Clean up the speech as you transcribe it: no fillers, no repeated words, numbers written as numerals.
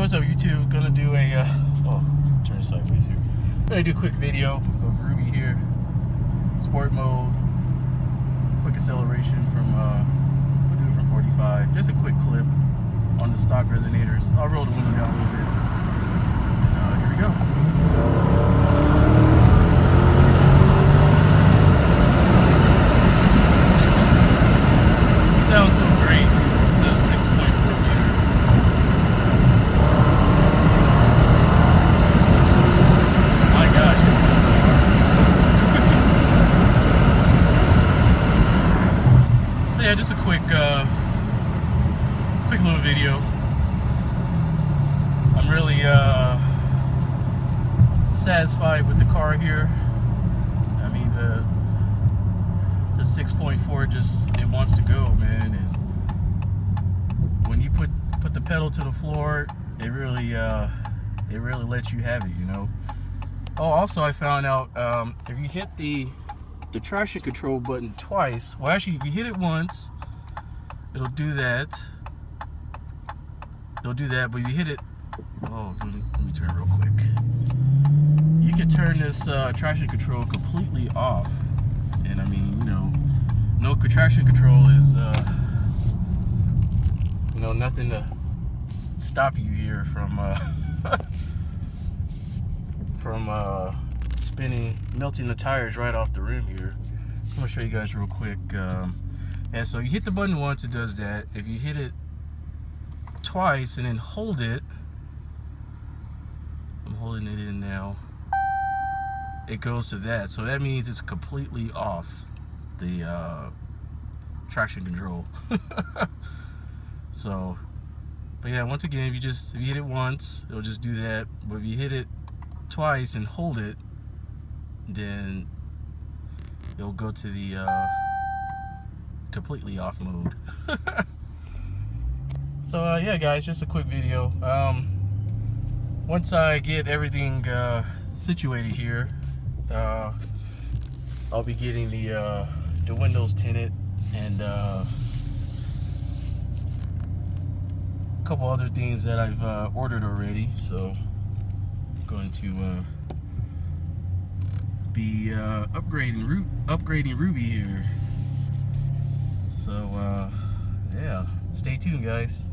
what's up YouTube? Gonna do a turn sideways here. Gonna do a quick video of Ruby here. Sport mode, quick acceleration from we'll do it from 45. Just a quick clip on the stock resonators. I'll roll the window down a little bit. And here we go. Sounds so great. The 6.4 meter. My gosh, it feels so yeah, just a quick little video. I'm really satisfied with the car here. I mean, the 6.4 just, it wants to go, man. And when you put the pedal to the floor, it really lets you have it, you know. Oh, also I found out if you hit the traction control button twice, well actually if you hit it once, it'll do that. But if you hit it, oh, let me turn real quick. You can turn this traction control completely off. And I mean, you know, no traction control is, you know, nothing to stop you here from spinning, melting the tires right off the rim here. I'm gonna show you guys real quick. And so you hit the button once, it does that. If you hit it twice and then hold it, I'm holding it in now, it goes to that. So that means it's completely off the traction control. So, but yeah, once again, if you hit it once, it'll just do that. But if you hit it twice and hold it, then it'll go to the completely off mode. So yeah guys, just a quick video. Once I get everything situated here, I'll be getting the windows tinted and a couple other things that I've ordered already. So I'm going to be upgrading Ruby here. So yeah, stay tuned guys.